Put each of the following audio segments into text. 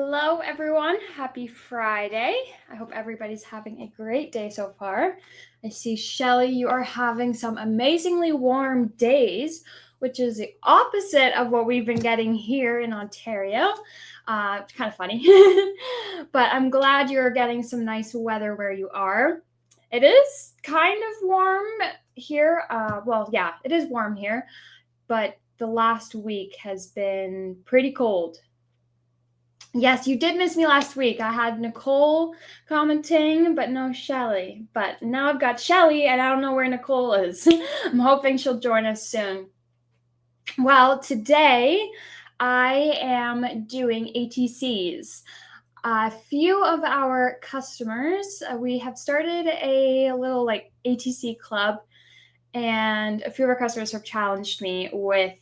Hello, everyone. Happy Friday. I hope everybody's having a great day so far. I see, Shelly, you are having some amazingly warm days, which is the opposite of what we've been getting here in Ontario. It's kind of funny. But I'm glad you're getting some nice weather where you are. It is kind of warm here. It is warm here, but the last week has been pretty cold. Yes, you did miss me last week. I had Nicole commenting, but no Shelly. But now I've got Shelly, and I don't know where Nicole is. I'm hoping she'll join us soon. Well, today I am doing ATCs. A few of our customers, we have started a little ATC club, and a few of our customers have challenged me with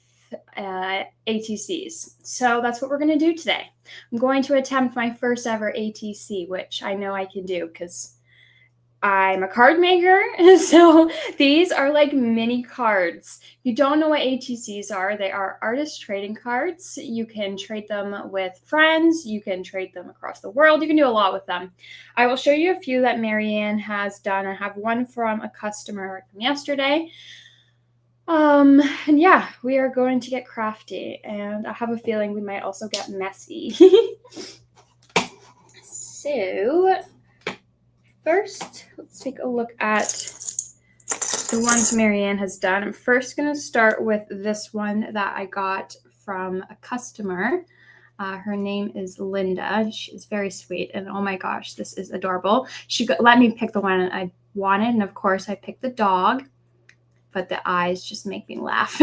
ATCs. So that's what we're going to do today. I'm going to attempt my first ever ATC, which I know I can do because I'm a card maker. So these are like mini cards. If you don't know what ATCs are, they are artist trading cards. You can trade them with friends. You can trade them across the world. You can do a lot with them. I will show you a few that Marianne has done. I have one from a customer from yesterday. And yeah, we are going to get crafty, and I have a feeling we might also get messy. So first, let's take a look at the ones Marianne has done. I'm first going to start with this one that I got from a customer. Her name is Linda. She's very sweet, and oh my gosh, this is adorable. She let me pick the one I wanted, and of course I picked the dog. But the eyes just make me laugh.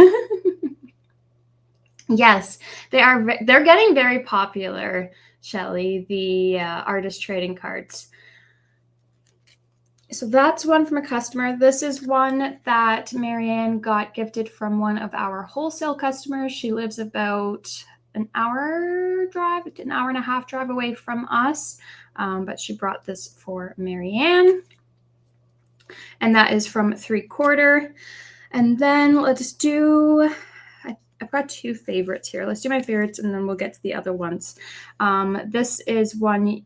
Yes, they're getting very popular, Shelly, the artist trading cards. So that's one from a customer. This is one that Marianne got gifted from one of our wholesale customers. She lives about an hour and a half drive away from us, but she brought this for Marianne. And that is from 3/4. And then let's do, I've got two favorites here. Let's do my favorites and then we'll get to the other ones. This is one,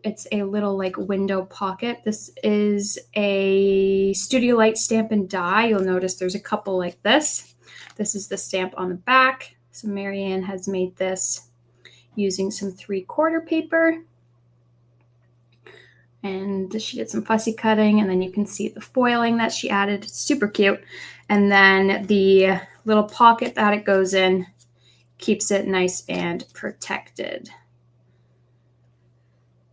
it's a little like window pocket. This is a Studio Light stamp and die. You'll notice there's a couple like this. This is the stamp on the back. So Marianne has made this using some 3/4 paper. And she did some fussy cutting, and then you can see the foiling that she added. It's super cute. And then the little pocket that it goes in keeps it nice and protected.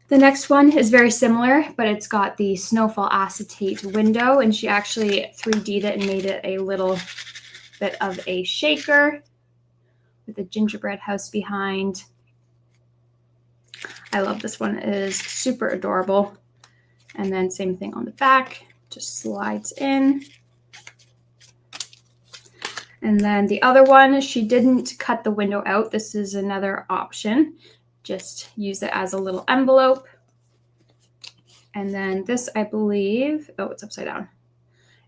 The next one is very similar, but it's got the snowfall acetate window, and she actually 3D'd it and made it a little bit of a shaker with a gingerbread house behind. I love this one. It is super adorable. And then same thing on the back, just slides in. And then the other one, she didn't cut the window out. This is another option. Just use it as a little envelope. And then this, I believe, oh, it's upside down,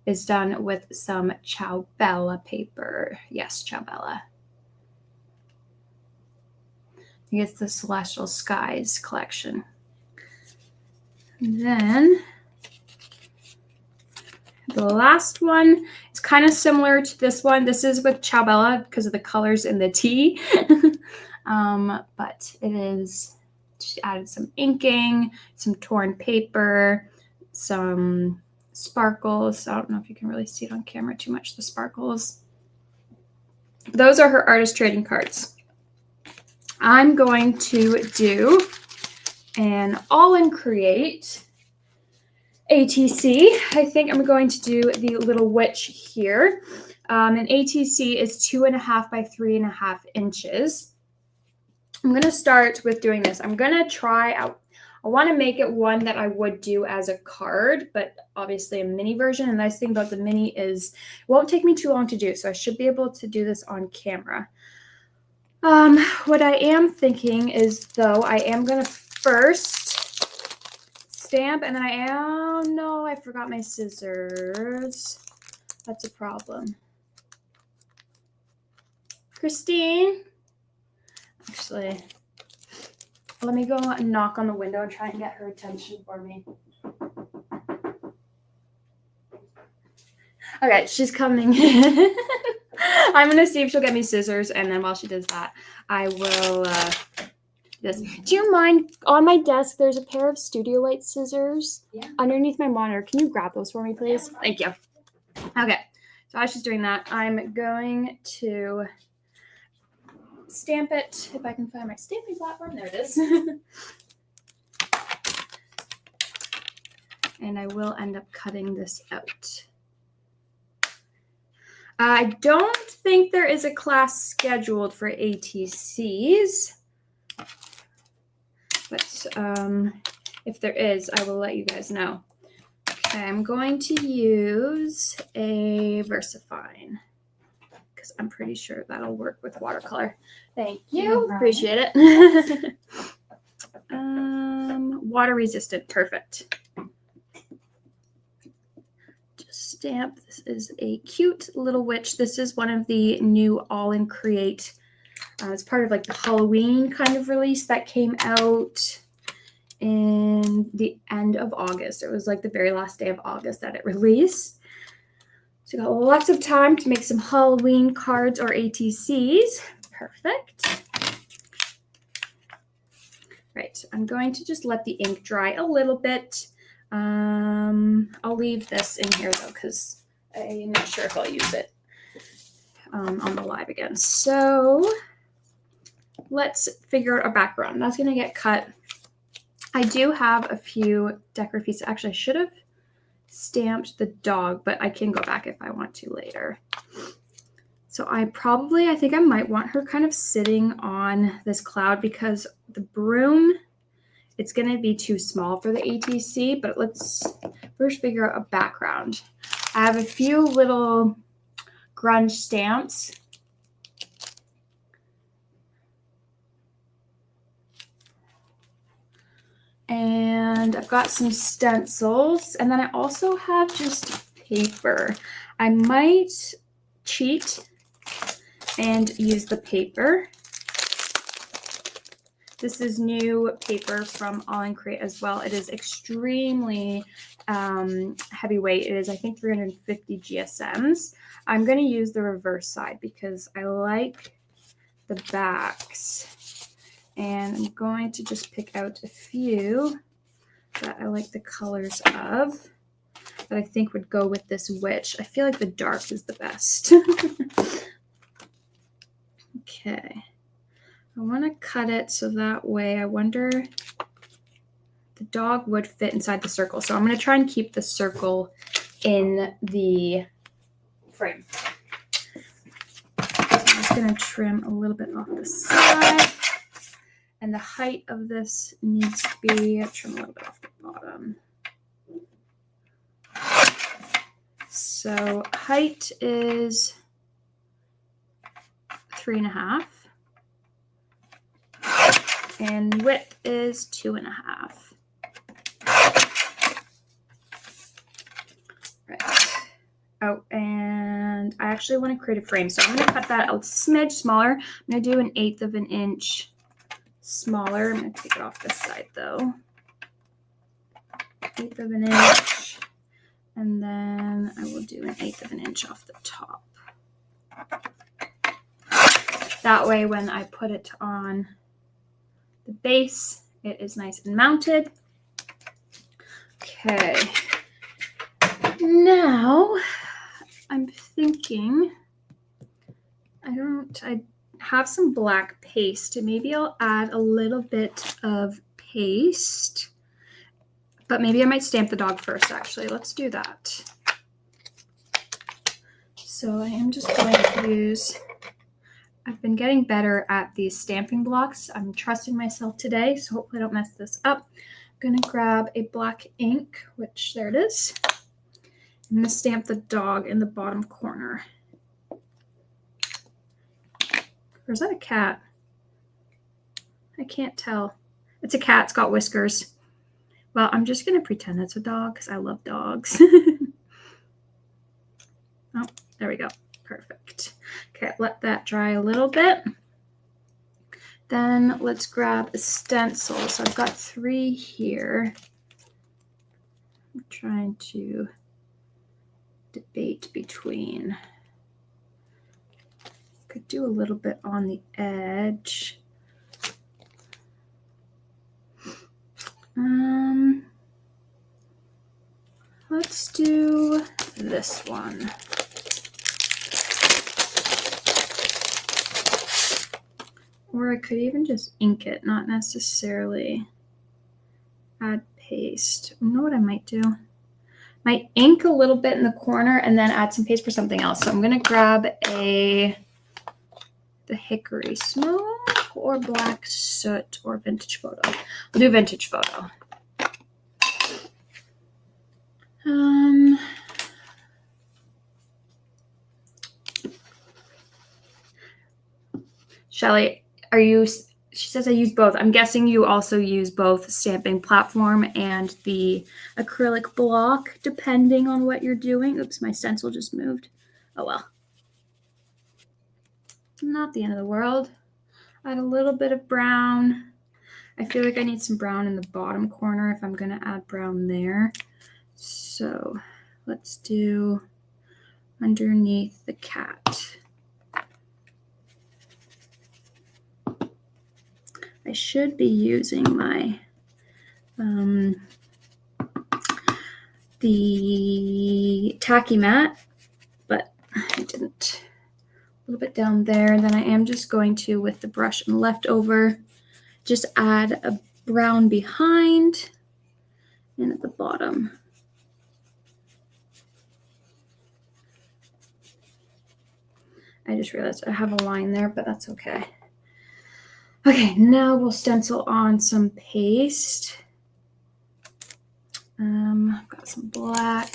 is done with some Ciao Bella paper. Yes, Ciao Bella. I think it's the Celestial Skies collection. And then the last one is kind of similar to this one. This is with Ciao Bella because of the colors in the tea. But it is, she added some inking, some torn paper, some sparkles. I don't know if you can really see it on camera too much, the sparkles. Those are her artist trading cards. I'm going to do an AALL Create ATC. I think I'm going to do the little witch here. An ATC is 2.5 by 3.5 inches. I'm going to start with doing this. I'm going to try out, I want to make it one that I would do as a card, but obviously a mini version. And the nice thing about the mini is it won't take me too long to do, so I should be able to do this on camera. What I am thinking is, though, I am going to first stamp, and then I forgot my scissors. That's a problem. Christine, actually, Let me go and knock on the window and try and get her attention for me. Okay, she's coming in. I'm going to see if she'll get me scissors, and then while she does that, I will this. Do you mind, on my desk, there's a pair of Studio Light scissors underneath my monitor. Can you grab those for me, please? Yeah. Thank you. Okay, so as she's doing that, I'm going to stamp it, if I can find my stamping platform. There it is. And I will end up cutting this out. I don't think there is a class scheduled for ATCs, but if there is, I will let you guys know. Okay, I'm going to use a VersaFine because I'm pretty sure that'll work with watercolor. Thank you. Appreciate it. Water resistant. Perfect. Just stamp. This is a cute little witch. This is one of the new AALL Create. It's part of like the Halloween kind of release that came out in the end of August. It was like the very last day of August that it released. So you got lots of time to make some Halloween cards or ATCs. Perfect. Right, I'm going to just let the ink dry a little bit. I'll leave this in here though, because I'm not sure if I'll use it on the live again. So let's figure out a background. That's going to get cut. I do have a few decorative pieces. Actually, I should have stamped the dog, but I can go back if I want to later. So I think I might want her kind of sitting on this cloud because the broom, it's going to be too small for the ATC, but let's first figure out a background. I have a few little grunge stamps. And I've got some stencils, and then I also have just paper. I might cheat and use the paper. This is new paper from AALL Create as well. It is extremely heavyweight. It is, I think, 350 GSMs. I'm going to use the reverse side because I like the backs. And I'm going to just pick out a few that I like the colors of that I think would go with this witch. I feel like the dark is the best. Okay. I want to cut it so that way I wonder the dog would fit inside the circle. So I'm going to try and keep the circle in the frame. So I'm just going to trim a little bit off the side. And the height of this needs to be, trim a little bit off the bottom. So height is 3.5. And width is 2.5. Right. Oh, and I actually want to create a frame. So I'm going to cut that a smidge smaller. I'm going to do 1/8 of an inch smaller. I'm going to take it off this side though. 1/8 of an inch. And then I will do 1/8 of an inch off the top. That way when I put it on the base, it is nice and mounted. Okay. Now I'm thinking, I have some black paste, and maybe I'll add a little bit of paste, but maybe I might stamp the dog first, actually. Let's do that. So I am just going to use, I've been getting better at these stamping blocks. I'm trusting myself today, so hopefully I don't mess this up. I'm going to grab a black ink, which there it is. I'm going to stamp the dog in the bottom corner. Or is that a cat? I can't tell. It's a cat. It's got whiskers. Well, I'm just going to pretend it's a dog because I love dogs. Oh, there we go. Perfect. Okay, let that dry a little bit. Then let's grab a stencil. So I've got 3 here. I'm trying to debate between. Could do a little bit on the edge. Let's do this one. Or I could even just ink it, not necessarily add paste. You know what I might do? Might ink a little bit in the corner and then add some paste for something else. So I'm gonna grab the hickory smoke or black soot or vintage photo. We'll do vintage photo. Shelly, she says I use both. I'm guessing you also use both stamping platform and the acrylic block, depending on what you're doing. Oops, my stencil just moved. Oh well. Not the end of the world. Add a little bit of brown. I feel like I need some brown in the bottom corner if I'm going to add brown there. So let's do underneath the cat. I should be using my the tacky mat, but I didn't. A little bit down there, and then I am just going to, with the brush and leftover, just add a brown behind and at the bottom. I just realized I have a line there, but that's okay. Okay, now we'll stencil on some paste. I've got some black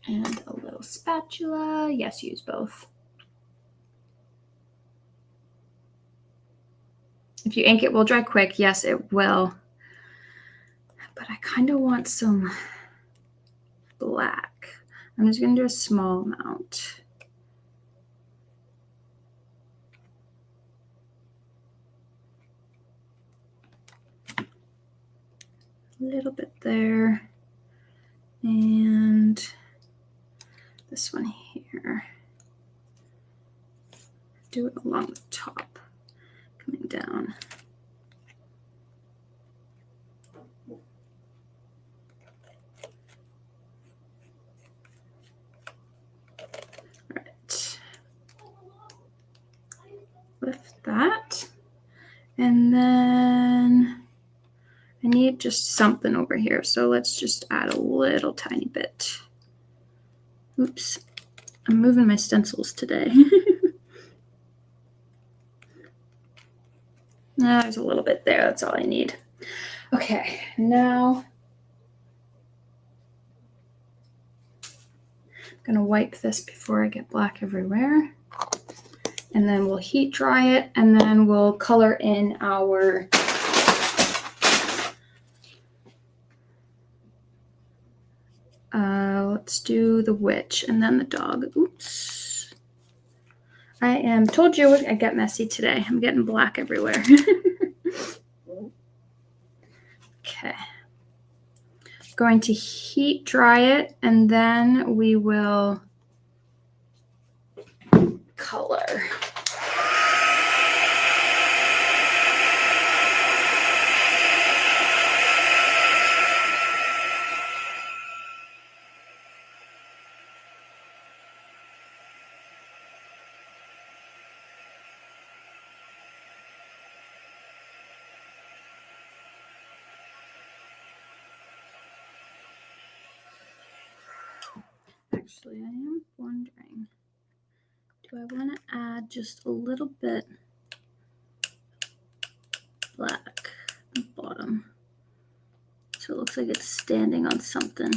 and a little spatula. Yes, use both. If you ink it will dry quick, yes, it will. But I kind of want some black. I'm just going to do a small amount. A little bit there. And this one here. Do it along the top, coming down. All right. Lift that. And then I need just something over here. So let's just add a little tiny bit. Oops. I'm moving my stencils today. No, there's a little bit there. That's all I need. Okay, now I'm going to wipe this before I get black everywhere. And then we'll heat dry it, and then we'll color in our let's do the witch and then the dog. Oops. I told you I get messy today. I'm getting black everywhere. Okay. Going to heat dry it, and then we will color. Actually, I am wondering, do I want to add just a little bit black at the bottom so it looks like it's standing on something?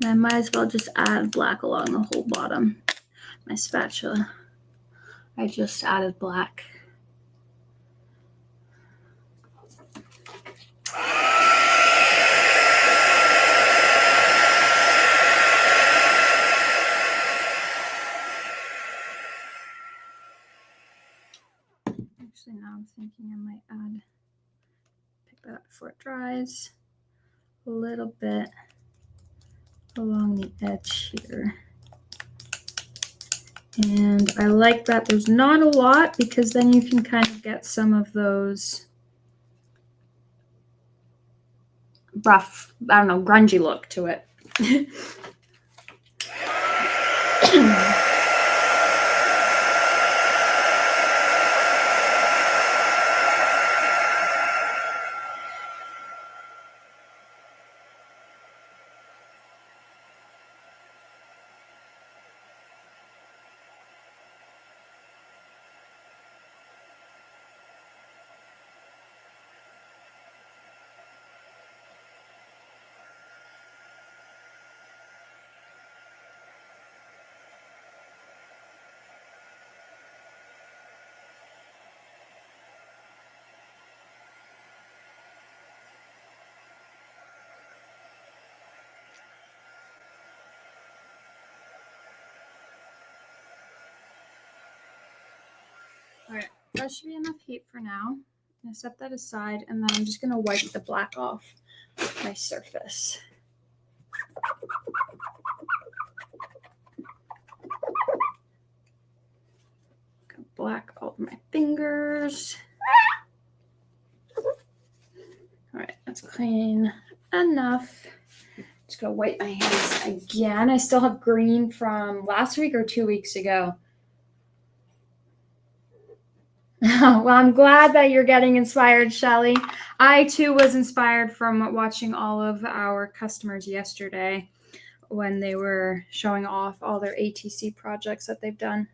And I might as well just add black along the whole bottom. My spatula, I just added black. thinking I might pick that up before it dries. A little bit along the edge here. And I like that there's not a lot, because then you can kind of get some of those rough, I don't know, grungy look to it. All right, that should be enough heat for now. I'm gonna set that aside, and then I'm just gonna wipe the black off my surface. Got black all over my fingers. All right, that's clean enough. Just gonna wipe my hands again. I still have green from last week or 2 weeks ago. Well, I'm glad that you're getting inspired, Shelly. I too was inspired from watching all of our customers yesterday when they were showing off all their ATC projects that they've done.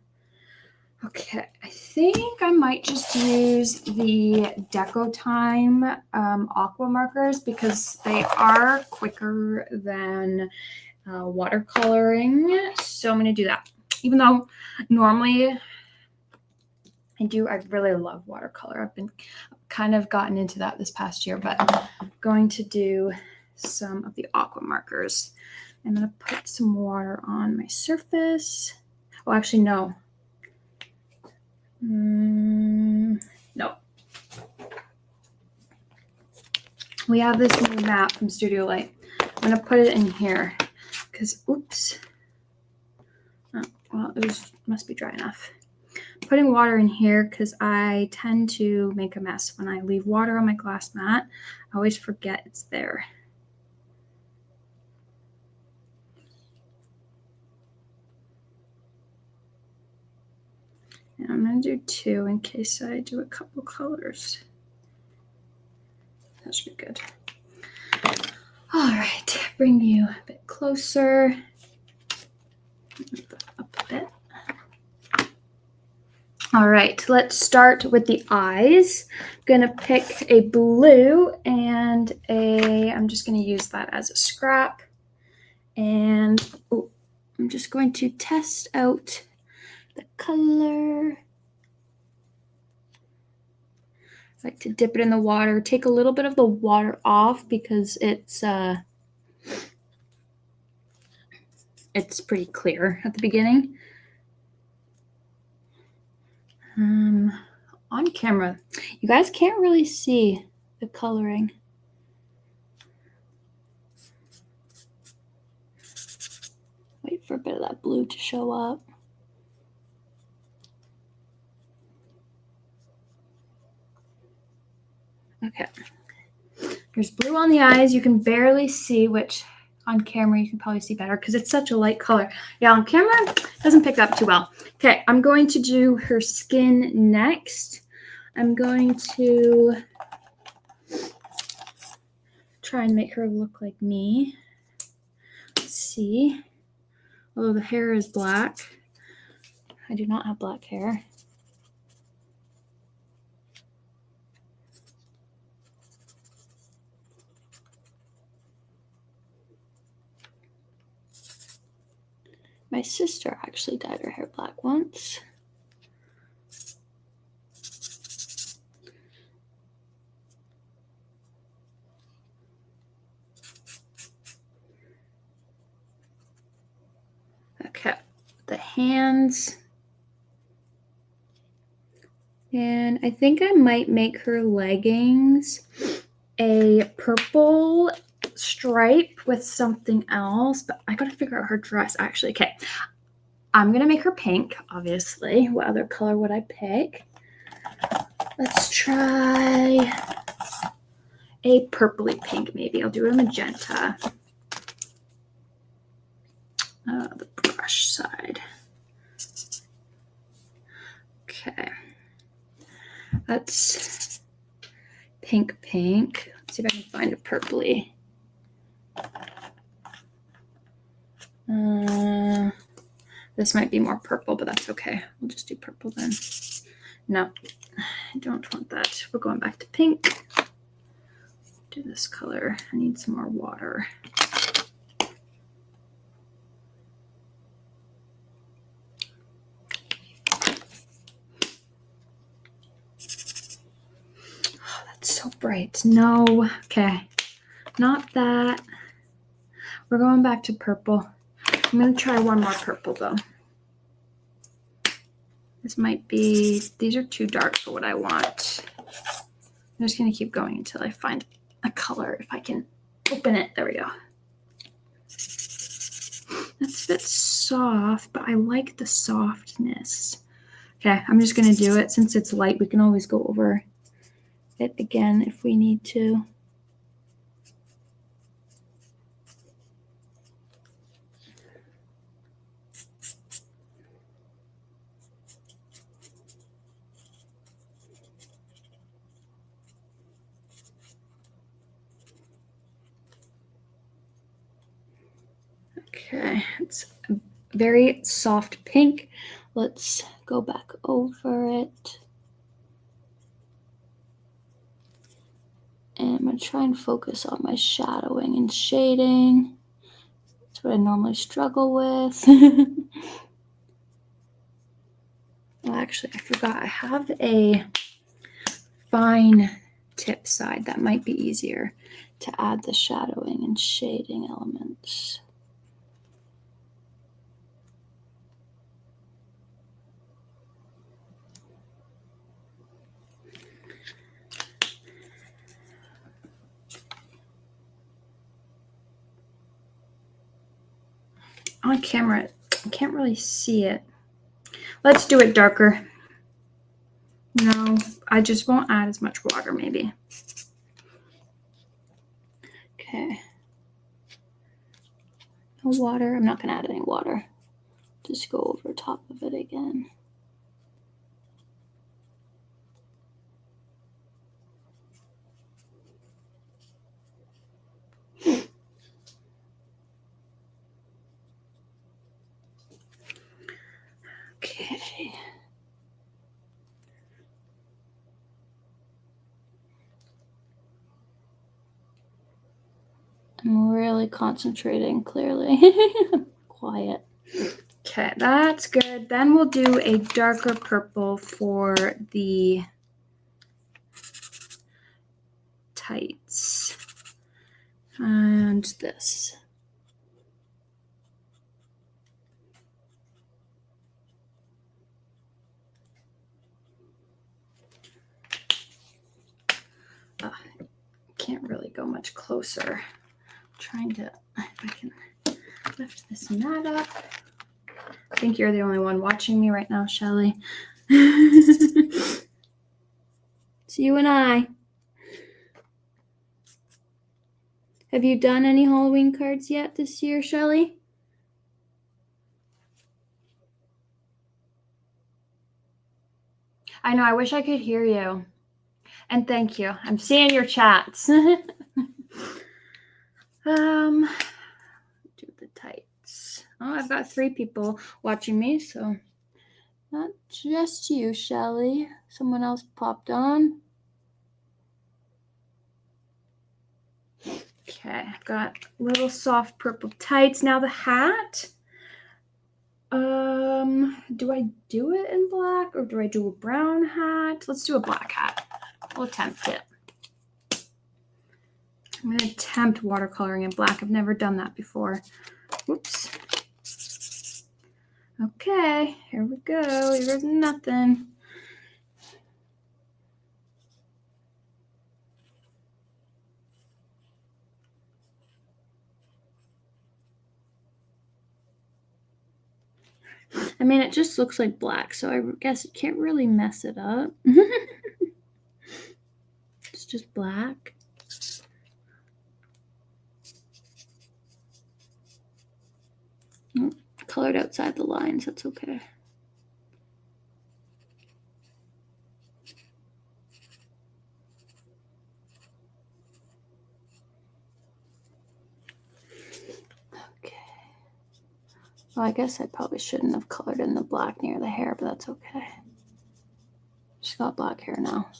Okay, I think I might just use the Deco Time aqua markers, because they are quicker than watercoloring. So I'm going to do that. Even though normally I really love watercolor. I've been kind of gotten into that this past year, but I'm going to do some of the aqua markers. I'm going to put some water on my surface. Oh, actually, no. No. We have this new map from Studio Light. I'm going to put it in here because, oops. Oh, well, it must be dry enough. Putting water in here because I tend to make a mess when I leave water on my glass mat. I always forget it's there. And I'm going to do 2 in case I do a couple colors. That should be good. All right, bring you a bit closer. Up a bit. All right, let's start with the eyes. I'm gonna pick a blue and I'm just gonna use that as a scrap. And I'm just going to test out the color. I like to dip it in the water, take a little bit of the water off because it's pretty clear at the beginning. On camera, you guys can't really see the coloring. Wait for a bit of that blue to show up. Okay, there's blue on the eyes. You can barely see, which on camera you can probably see better because it's such a light color. Yeah, on camera it doesn't pick up too well. Okay, I'm going to do her skin next. I'm going to try and make her look like me. Let's see. Although the hair is black, I do not have black hair. My sister actually dyed her hair black once. Okay, the hands. And I think I might make her leggings a purple stripe with something else, but I gotta figure out her dress actually. Okay, I'm gonna make her pink, obviously. What other color would I pick? Let's try a purpley pink, maybe. I'll do a magenta. The brush side. Okay. That's pink. Let's see if I can find a purpley. This might be more purple, but that's okay. We'll just do purple then. No, I don't want that. We're going back to pink. Do this color. I need some more water. Oh, that's so bright. No, okay, not that. We're going back to purple. I'm gonna try one more purple though. This might be, these are too dark for what I want. I'm just gonna keep going until I find a color. If I can open it, there we go. That's a bit soft, but I like the softness. Okay, I'm just gonna do it. Since it's light, we can always go over it again if we need to. Okay, it's a very soft pink. Let's go back over it. And I'm going to try and focus on my shadowing and shading. That's what I normally struggle with. Well, actually, I forgot. I have a fine tip side that might be easier to add the shadowing and shading elements. On camera, I can't really see it. Let's do it darker. No, I just won't add as much water, maybe. Okay. No water. I'm not going to add any water. Just go over top of it again. Okay. I'm really concentrating, clearly. Quiet. Okay, that's good. Then we'll do a darker purple for the tights. And this. Can't really go much closer. I'm trying to, if I can lift this mat up. I think you're the only one watching me right now, Shelly. It's you and I. Have you done any Halloween cards yet this year, Shelly? I know, I wish I could hear you. And thank you. I'm seeing your chats. Do the tights. Oh, I've got 3 people watching me, so not just you, Shelly. Someone else popped on. Okay, I've got little soft purple tights. Now the hat. Do I do it in black or do I do a brown hat? Let's do a black hat. We'll attempt it. I'm going to attempt watercoloring in black. I've never done that before. Whoops. Okay, here we go. Here's nothing. I mean, it just looks like black, so I guess you can't really mess it up. It's just black. Colored outside the lines, that's okay. Okay. Well, I guess I probably shouldn't have colored in the black near the hair, but that's okay. She's got black hair now.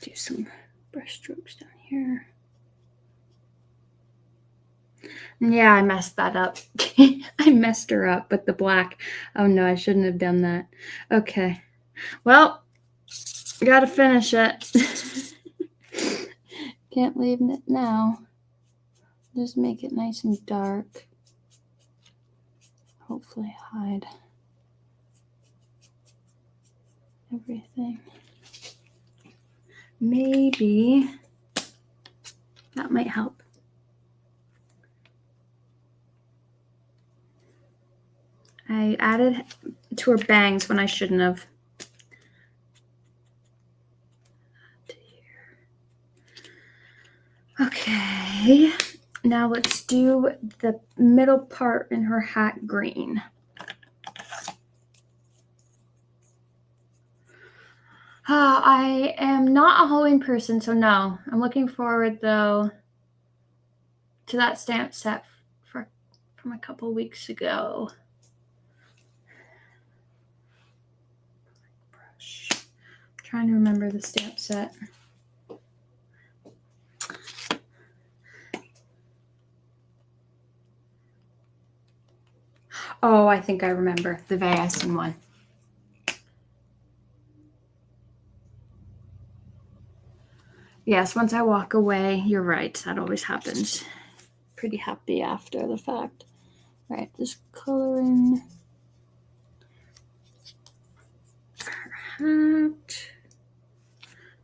Do some brush strokes down here. Yeah, I messed that up. I messed her up with the black. Oh no, I shouldn't have done that. Okay. Well, I gotta finish it. Can't leave it now. Just make it nice and dark. Hopefully hide everything. Maybe that might help. I added to her bangs when I shouldn't have. Okay, now let's do the middle part in her hat green. I am not a Halloween person, so no. I'm looking forward, though, to that stamp set from a couple weeks ago. Brush. I'm trying to remember the stamp set. Oh, I think I remember the Vayasin one. Yes, once I walk away, you're right. That always happens. Pretty happy after the fact. All right, just color in her hat.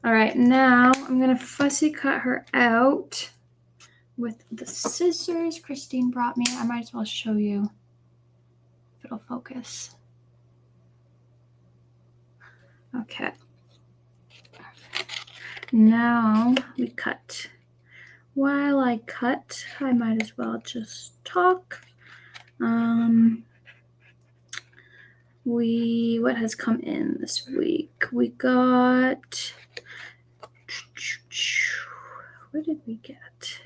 All right, now I'm going to fussy cut her out with the scissors Christine brought me. I might as well show you if it'll focus. Okay. Now we cut. While I cut, I might as well just talk. What has come in this week? We got, what did we get?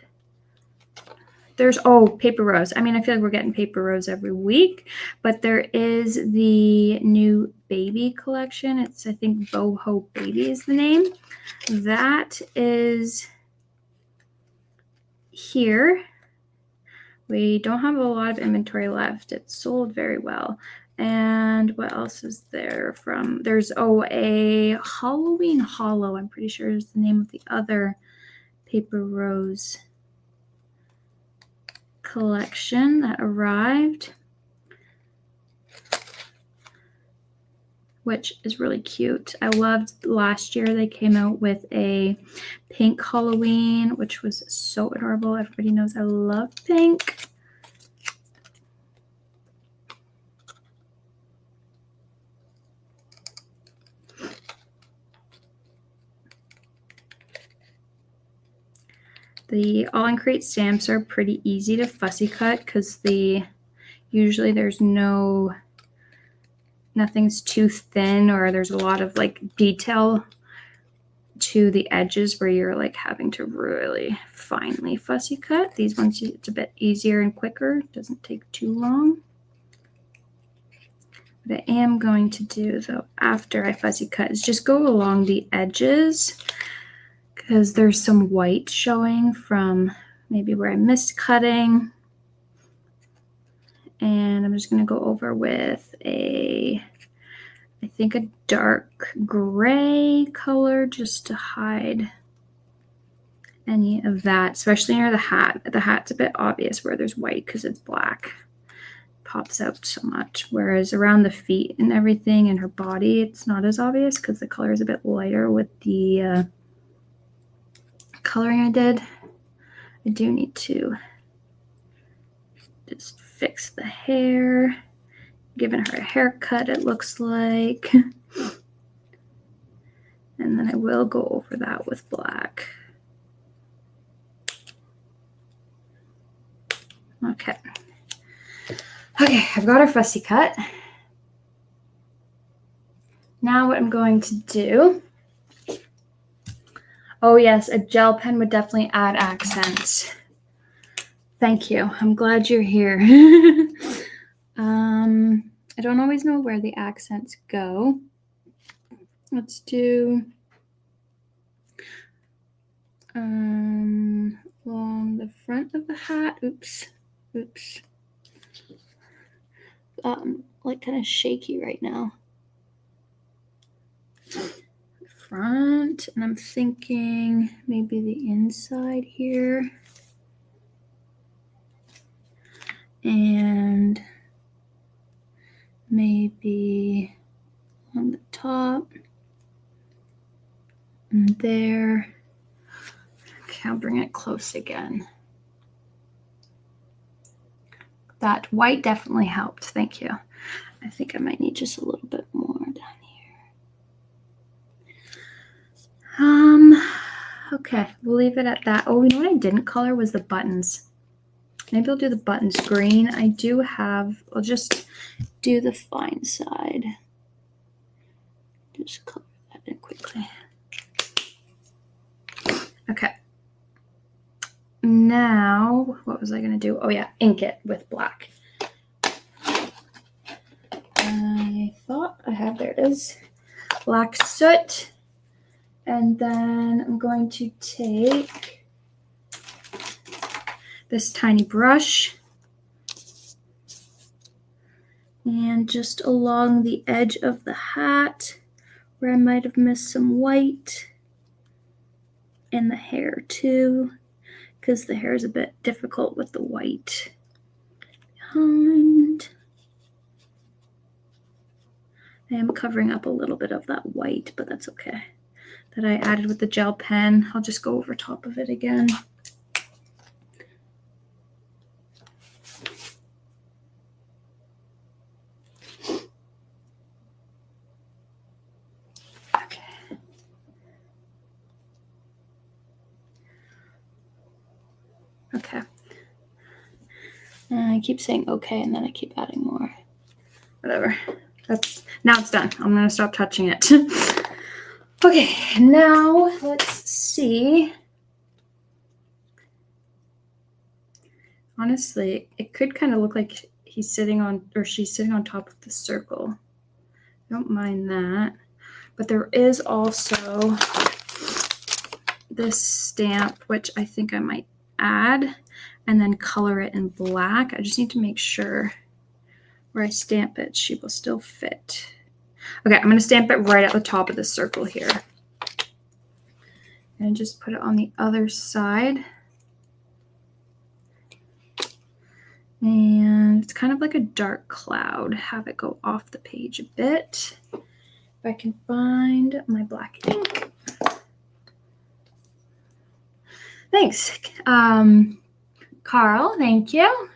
There's, Paper Rose. I mean, I feel like we're getting Paper Rose every week, but there is the new baby collection. It's, I think, Boho Baby is the name. That is here. We don't have a lot of inventory left. It's sold very well. And what else is there from? There's, a Halloween Hollow, I'm pretty sure is the name of the other Paper Rose collection that arrived, which is really cute. I loved last year they came out with a pink Halloween, which was so adorable. Everybody knows I love pink. The AALL Create stamps are pretty easy to fussy cut because usually there's nothing's too thin, or there's a lot of like detail to the edges where you're like having to really finely fussy cut. These ones, it's a bit easier and quicker. It doesn't take too long. What I am going to do though after I fussy cut is just go along the edges, because there's some white showing from maybe where I missed cutting. And I'm just going to go over with I think a dark gray color just to hide any of that, especially near the hat. The hat's a bit obvious where there's white because it's black. Pops out so much. Whereas around the feet and everything and her body, it's not as obvious because the color is a bit lighter with the coloring I did. I do need to just fix the hair. Giving her a haircut, it looks like. And then I will go over that with black. Okay. Okay, I've got our fussy cut. Now what I'm going to do, oh yes, a gel pen would definitely add accents. Thank you. I'm glad you're here. I don't always know where the accents go. Let's do along the front of the hat. Oops. Like kind of shaky right now. Front, and I'm thinking maybe the inside here. And maybe on the top and there. Okay, I'll bring it close again. That white definitely helped. Thank you. I think I might need just a little bit more down here. Okay, we'll leave it at that. Oh, you know what I didn't color was the buttons. Maybe I'll do the buttons green. I do have, I'll just do the fine side. Just color that in quickly. Okay. Now, what was I going to do? Oh yeah, ink it with black. I thought I had, there it is, black soot. And then I'm going to take this tiny brush and just along the edge of the hat where I might have missed some white, and the hair too, because the hair is a bit difficult with the white behind. I am covering up a little bit of that white, but that's okay. That I added with the gel pen. I'll just go over top of it again. Okay. And I keep saying okay, and then I keep adding more. Whatever. Now it's done. I'm gonna stop touching it. Okay, now let's see. Honestly, it could kind of look like he's sitting on, or she's sitting on top of the circle. I don't mind that. But there is also this stamp, which I think I might add and then color it in black. I just need to make sure where I stamp it, she will still fit. Okay, I'm going to stamp it right at the top of the circle here. And just put it on the other side. And it's kind of like a dark cloud. Have it go off the page a bit. If I can find my black ink. Thanks. Carl, thank you.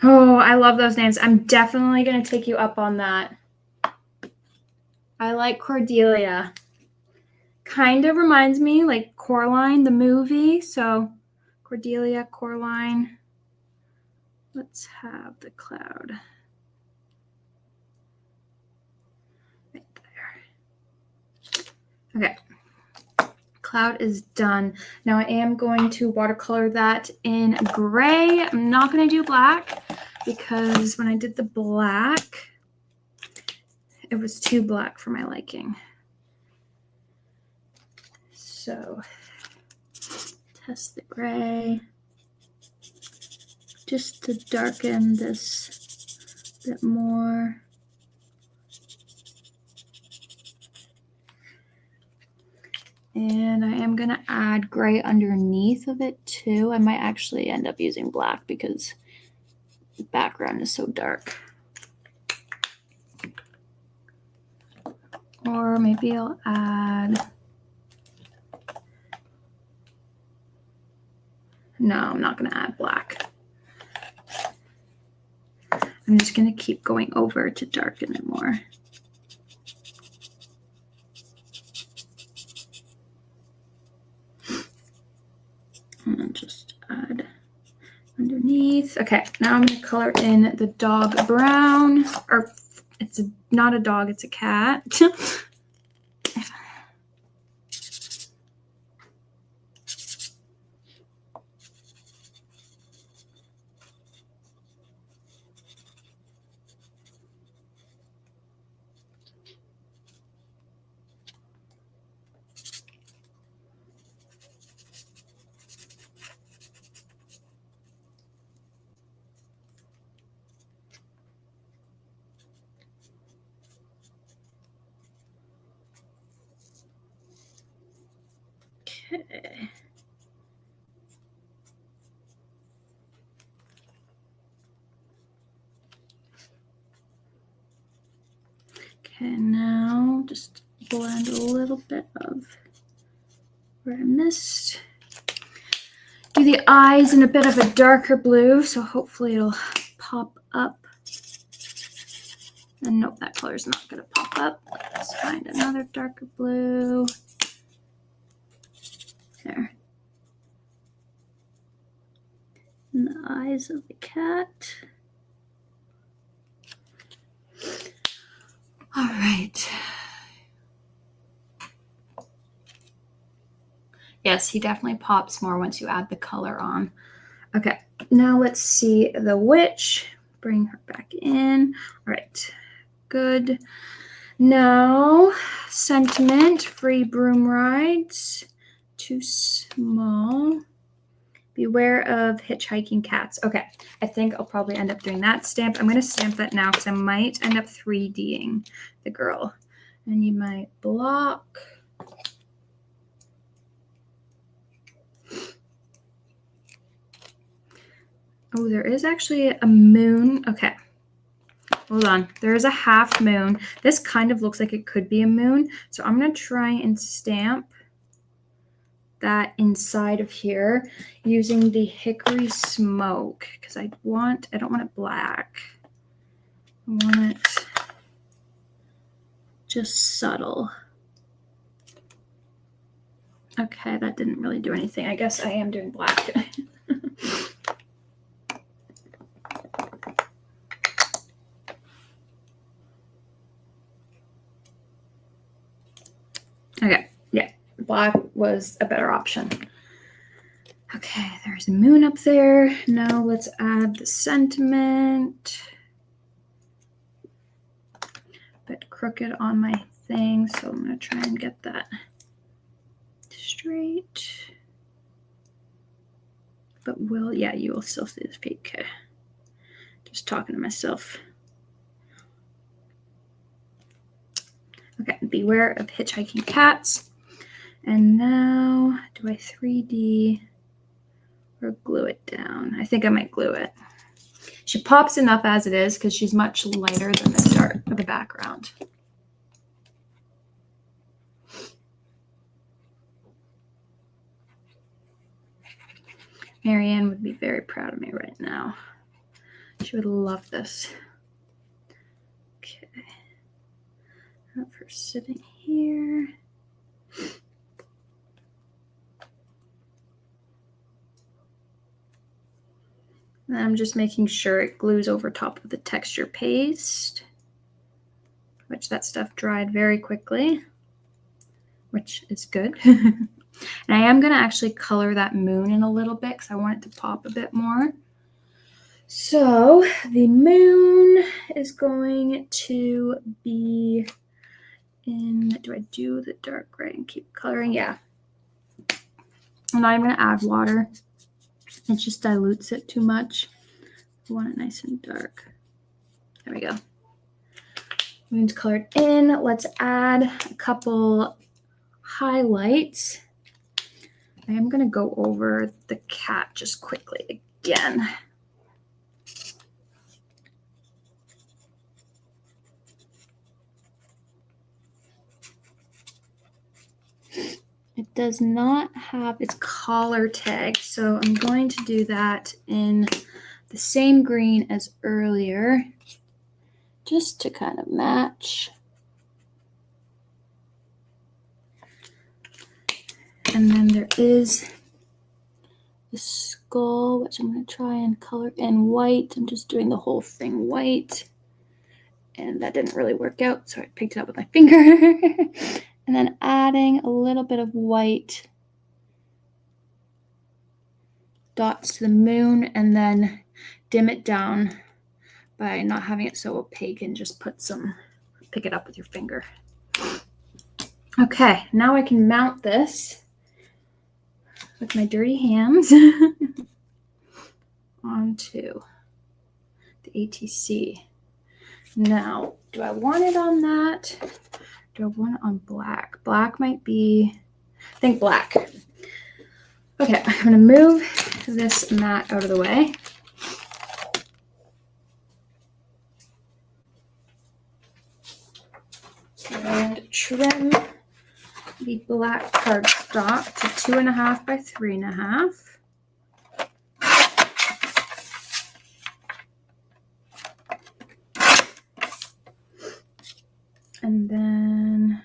Oh, I love those names. I'm definitely going to take you up on that. I like Cordelia. Kind of reminds me like Coraline, the movie. So Cordelia, Coraline. Let's have the cloud. Right there. Okay. Cloud is done. Now I am going to watercolor that in gray. I'm not going to do black because when I did the black, it was too black for my liking. So test the gray just to darken this a bit more. And I am going to add gray underneath of it too. I might actually end up using black because the background is so dark. Or maybe I'll add, no, I'm not going to add black. I'm just going to keep going over to darken it more. And then just add underneath. Okay, now I'm going to color in the dog brown, or it's not a dog, it's a cat. Okay. Okay, now just blend a little bit of where I missed. Do the eyes in a bit of a darker blue, so hopefully it'll pop up. And nope, that color's not going to pop up. Let's find another darker blue. There. And the eyes of the cat. All right. Yes, he definitely pops more once you add the color on. Okay, now let's see the witch. Bring her back in. All right, good. Now, sentiment, free broom rides, too small. Beware of hitchhiking cats. Okay, I think I'll probably end up doing that stamp. I'm going to stamp that now because I might end up 3D'ing the girl. And you might block. Oh, there is actually a moon. Okay, hold on. There is a half moon. This kind of looks like it could be a moon. So I'm going to try and stamp that inside of here using the hickory smoke because I don't want it black. I want it just subtle. Okay, that didn't really do anything. I guess I am doing black. Okay, yeah, black was a better option. Okay, there's a moon up there. Now let's add the sentiment. A bit crooked on my thing, so I'm going to try and get that straight. But yeah, you will still see this peak. Just talking to myself. Okay, beware of hitchhiking cats. And now, do I 3D or glue it down? I think I might glue it. She pops enough as it is because she's much lighter than the dark of the background. Marianne would be very proud of me right now. She would love this. Okay. Have her sitting here. And I'm just making sure it glues over top of the texture paste, which that stuff dried very quickly, which is good. And I am going to actually color that moon in a little bit because I want it to pop a bit more. So the moon is going to be in, do I do the dark gray and keep coloring? Yeah. I'm not even going to add water. It just dilutes it too much. I want it nice and dark. There we go. Moon's colored in. Let's add a couple highlights. I am going to go over the cat just quickly again. It does not have its collar tag, so I'm going to do that in the same green as earlier, just to kind of match. And then there is the skull, which I'm going to try and color in white. I'm just doing the whole thing white. And that didn't really work out, so I picked it up with my finger. And then adding a little bit of white dots to the moon, and then dim it down by not having it so opaque, and just pick it up with your finger. Okay, now I can mount this with my dirty hands onto the ATC. Now, do I want it on that? Do I want it on black? Black might be, I think black. Okay, I'm going to move this mat out of the way. And trim the black cardstock to 2.5 by 3.5. And then,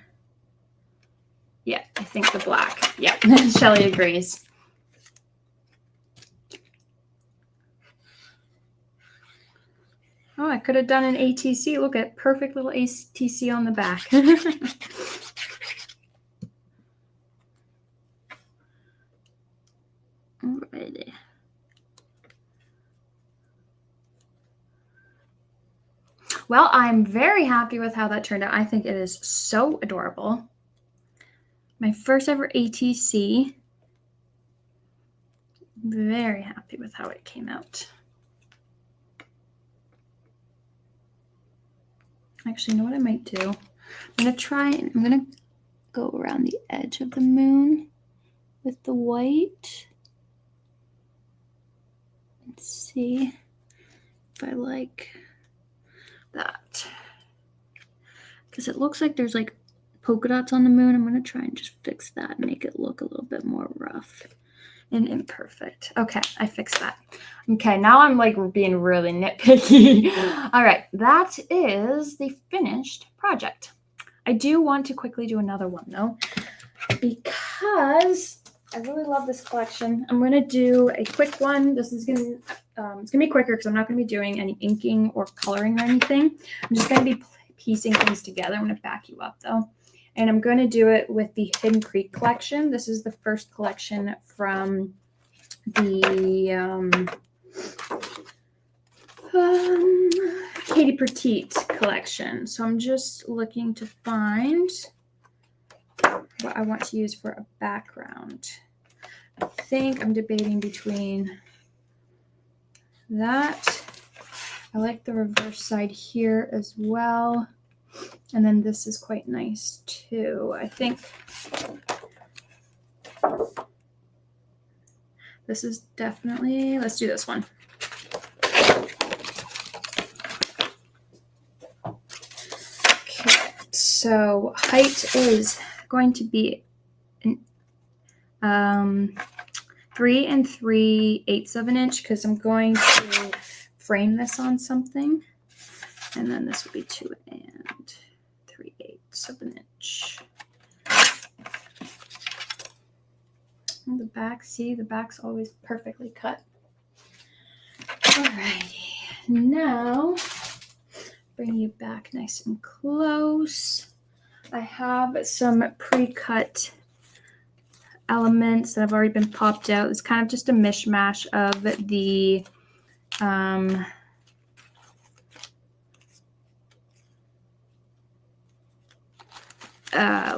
yeah, I think the black. Yeah, Shelly agrees. Oh, I could have done an ATC. Look at perfect little ATC on the back. Alrighty. Well, I'm very happy with how that turned out. I think it is so adorable. My first ever ATC. Very happy with how it came out. Actually, you know what I might do? I'm going to go around the edge of the moon with the white. Let's see if I like that. Because it looks like there's like polka dots on the moon. I'm going to try and just fix that and make it look a little bit more rough and imperfect. Okay, I fixed that. Okay, now I'm like being really nitpicky. All right, that is the finished project. I do want to quickly do another one though, because I really love this collection. I'm going to do a quick one. This is going to it's going to be quicker because I'm not going to be doing any inking or coloring or anything. I'm just going to be piecing things together. I'm going to back you up though. And I'm going to do it with the Hidden Creek collection. This is the first collection from the Katie Petite collection. So I'm just looking to find what I want to use for a background. I think I'm debating between that. I like the reverse side here as well. And then this is quite nice too. I think this is definitely, let's do this one. Okay, so height is going to be 3 3/8 of an inch because I'm going to frame this on something. And then this will be 2 3/8 of an inch. And the back, see, the back's always perfectly cut. Alrighty, now bring you back nice and close. I have some pre-cut elements that have already been popped out. It's kind of just a mishmash of the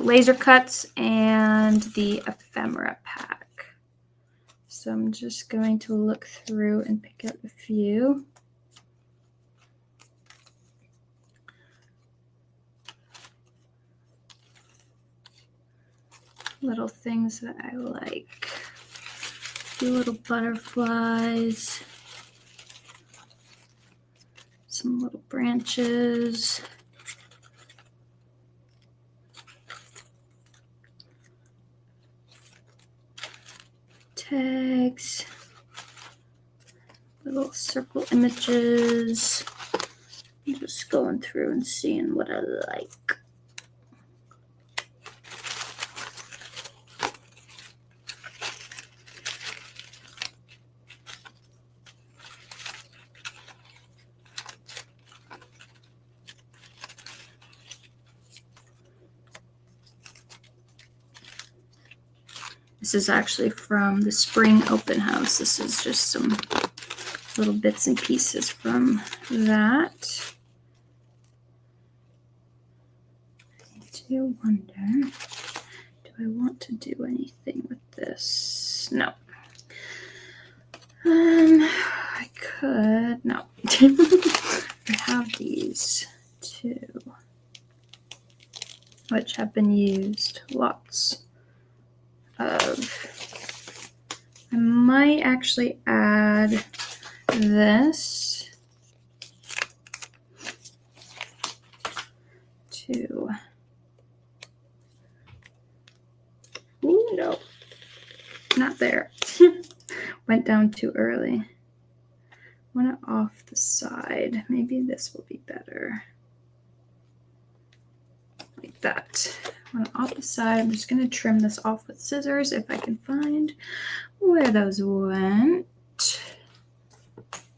laser cuts and the ephemera pack. So I'm just going to look through and pick out a few. Little things that I like. A few little butterflies. Some little branches. tags, little circle images. I'm just going through and seeing what I like. This is actually from the spring open house. This is just some little bits and pieces from that. I do wonder, do I want to do anything with this? No. I could, no. I have these two, which have been used lots of. I might actually add this to, ooh, no, not there. Went down too early. Want it off the side. Maybe this will be better. Like that. Want it off the side. I'm just going to trim this off with scissors if I can find where those went.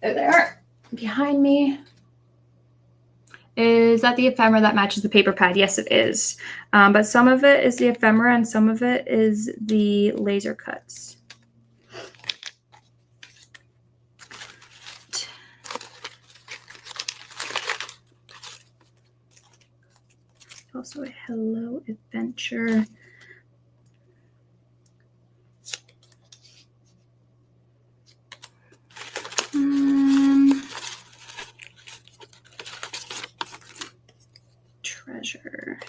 There they are. Behind me. Is that the ephemera that matches the paper pad? Yes, it is. But some of it is the ephemera and some of it is the laser cuts. Also a Hello Adventure. Treasure.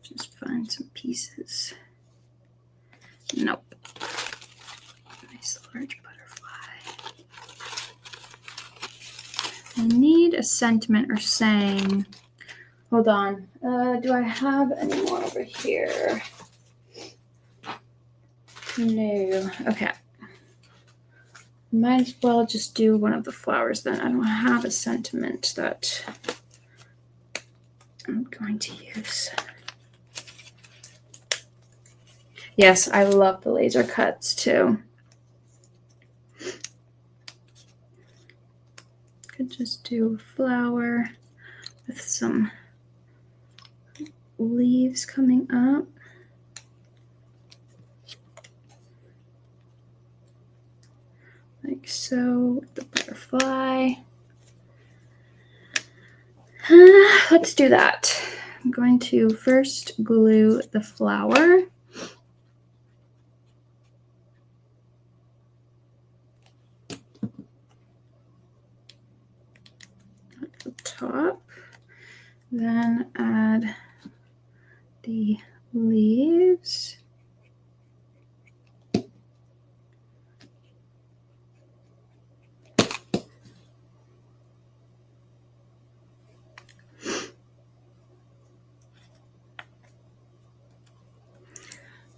Just find some pieces. Nope. Nice large butterfly. I need a sentiment or saying. Hold on. Do I have any more over here? No. Okay. Might as well just do one of the flowers then. I don't have a sentiment that I'm going to use. Yes, I love the laser cuts too. Could just do a flower with some leaves coming up. Like so, with the butterfly. Let's do that. I'm going to first glue the flower. At the top. Then add the leaves.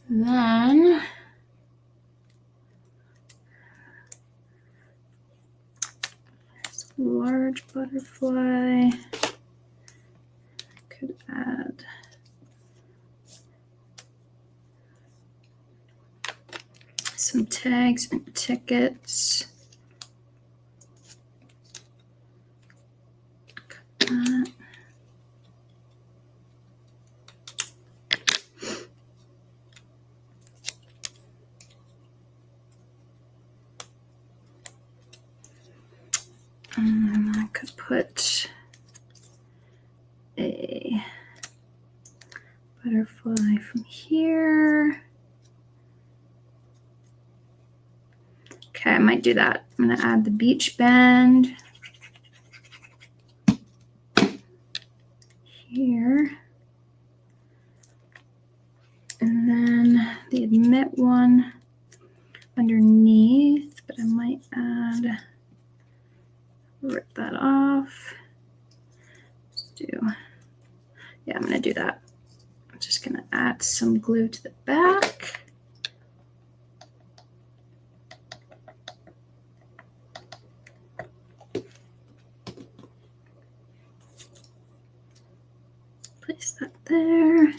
Then there's a large butterfly. Could add some tags and tickets. Cut that. I could put a butterfly from here. Okay, I might do that. I'm going to add the beach band here. And then the admit one underneath, but I might add, rip that off. Let's do, yeah, I'm going to do that. I'm just going to add some glue to the back. there.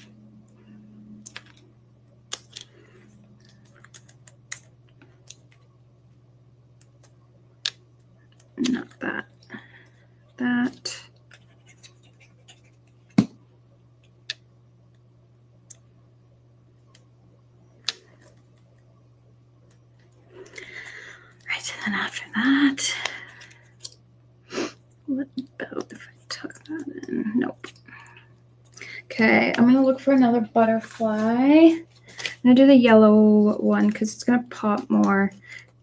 Not that. That. Right, and then after that, what about if I tuck that in? Nope. Okay, I'm gonna look for another butterfly. I'm gonna do the yellow one because it's gonna pop more.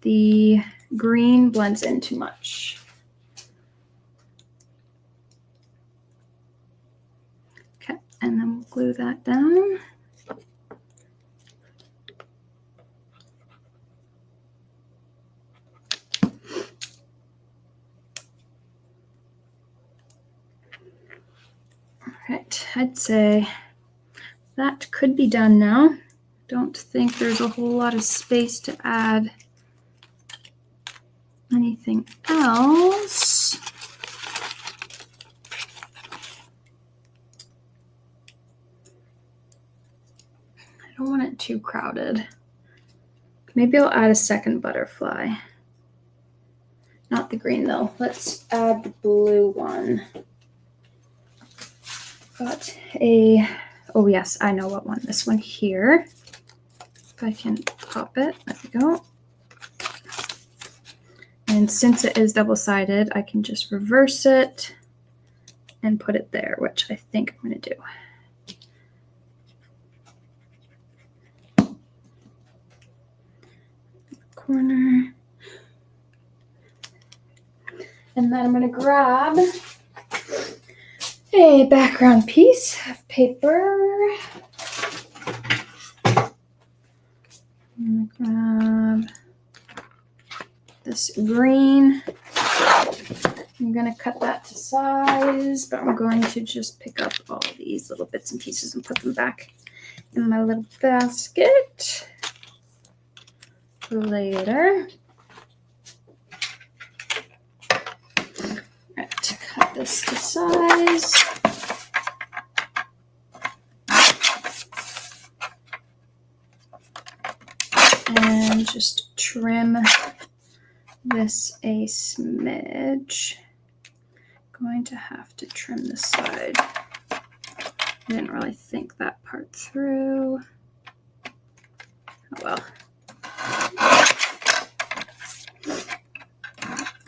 The green blends in too much. Okay, and then we'll glue that down. Right, I'd say that could be done now. Don't think there's a whole lot of space to add anything else. I don't want it too crowded. Maybe I'll add a second butterfly. Not the green though. Let's add the blue one. Got a, oh yes, I know what one. This one here. If I can pop it, there we go. And since it is double-sided, I can just reverse it and put it there, which I think I'm going to do. Corner. And then I'm going to grab a background piece of paper. I'm going to grab this green. I'm going to cut that to size, but I'm going to just pick up all these little bits and pieces and put them back in my little basket for later. All right, cut this to size. And just trim this a smidge. Going to have to trim this side. I didn't really think that part through. Oh well.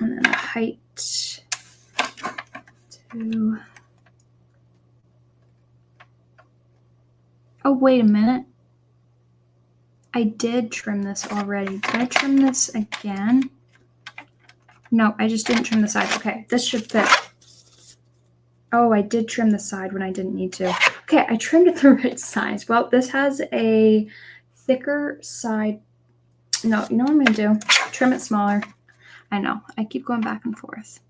And then a height to. Oh, wait a minute. I did trim this already. Did I trim this again? No, I just didn't trim the side. Okay, this should fit. Oh, I did trim the side when I didn't need to. Okay, I trimmed it the right size. Well, this has a thicker side. No, you know what I'm going to do? Trim it smaller. I know. I keep going back and forth.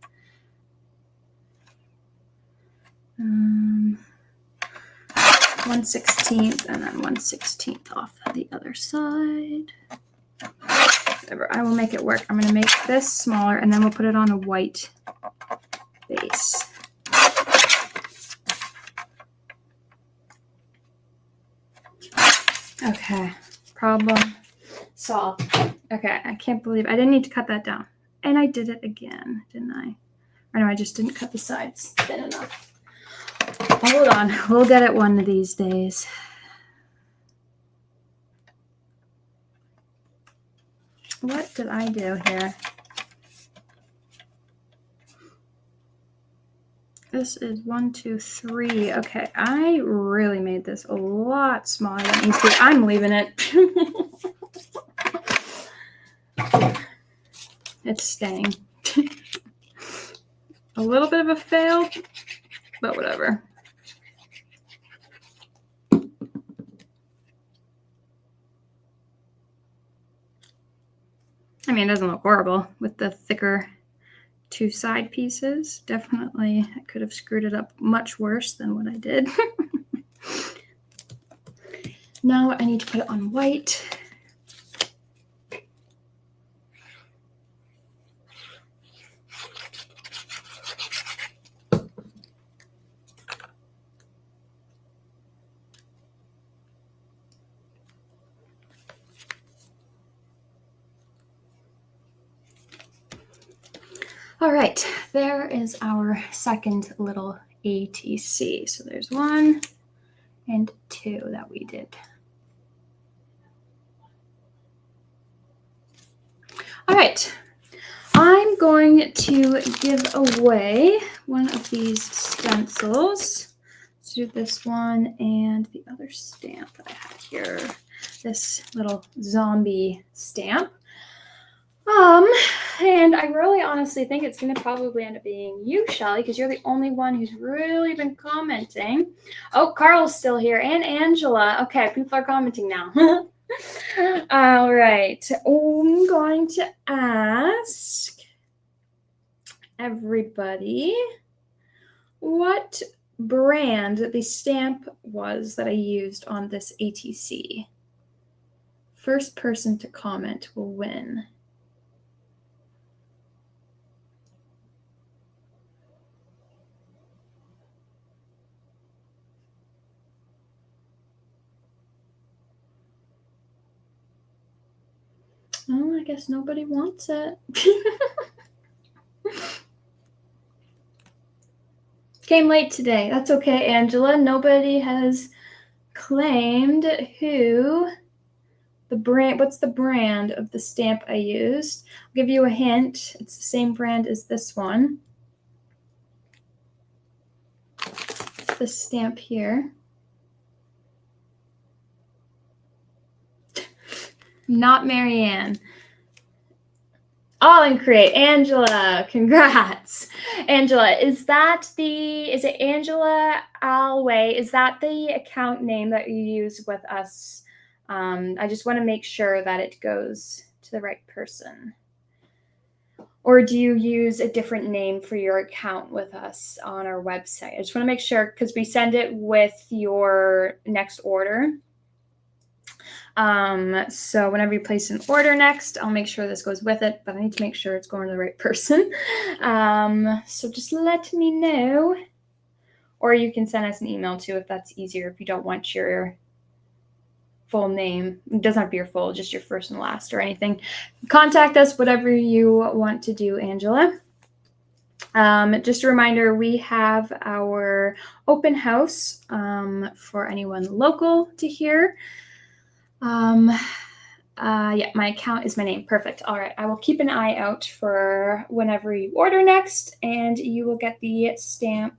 1/16 and then 1/16 off the other side. Whatever, I will make it work. I'm going to make this smaller and then we'll put it on a white base. Okay, problem solved. Okay, I can't believe I didn't need to cut that down. And I did it again, didn't I? Or no, I just didn't cut the sides thin enough. Hold on, we'll get it one of these days. What did I do here? This is 1, 2, 3. Okay, I really made this a lot smaller than it needs to be. I'm leaving it. It's staying. A little bit of a fail, but whatever. I mean, it doesn't look horrible with the thicker two side pieces. Definitely, I could have screwed it up much worse than what I did. Now I need to put it on white. All right, there is our second little ATC. So there's 1 and 2 that we did. All right, I'm going to give away one of these stencils. Let's do this one and the other stamp that I have here, this little zombie stamp. And I really honestly think it's going to probably end up being you, Shelly, because you're the only one who's really been commenting. Oh, Carl's still here, and Angela. Okay, people are commenting now. All right, I'm going to ask everybody what brand the stamp was that I used on this ATC. First person to comment will win. Oh, I guess nobody wants it. Came late today. That's okay, Angela. Nobody has claimed who the brand, what's the brand of the stamp I used. I'll give you a hint. It's the same brand as this one. This stamp here. Not Marianne. AALL Create. Angela, congrats. Angela, is it Angela Alway? Is that the account name that you use with us? I just want to make sure that it goes to the right person. Or do you use a different name for your account with us on our website? I just want to make sure because we send it with your next order. So whenever you place an order next, I'll make sure this goes with it, but I need to make sure it's going to the right person. So just let me know, or you can send us an email too, if that's easier, if you don't want your full name. It doesn't have to be your full, just your first and last or anything. Contact us, whatever you want to do, Angela. Just a reminder, we have our open house for anyone local to hear. Yeah, my account is my name. Perfect. All right. I will keep an eye out for whenever you order next, and you will get the stamp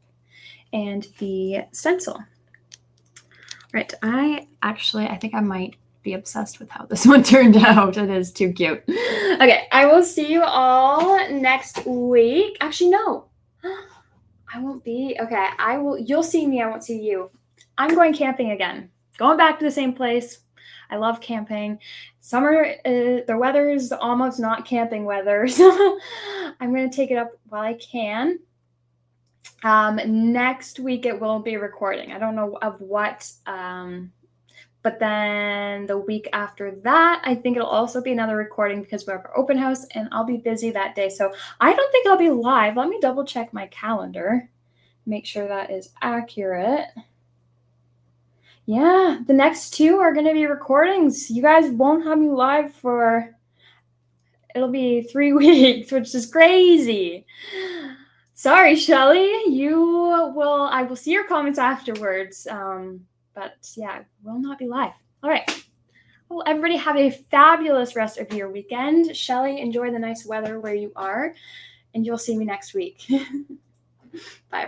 and the stencil. All right. I think I might be obsessed with how this one turned out. It is too cute. Okay. I will see you all next week. Actually, no, I won't be. Okay. You'll see me. I won't see you. I'm going camping again. Going back to the same place. I love camping. Summer, the weather is almost not camping weather, so I'm going to take it up while I can. Next week it will be recording. I don't know of what, but then the week after that, I think it'll also be another recording because we have our open house and I'll be busy that day. So I don't think I'll be live. Let me double check my calendar, make sure that is accurate. Yeah, the next 2 are going to be recordings. You guys won't have me live for, it'll be 3 weeks, which is crazy. Sorry, Shelly. I will see your comments afterwards. But yeah, I will not be live. All right. Well, everybody have a fabulous rest of your weekend. Shelly, enjoy the nice weather where you are, and you'll see me next week. Bye.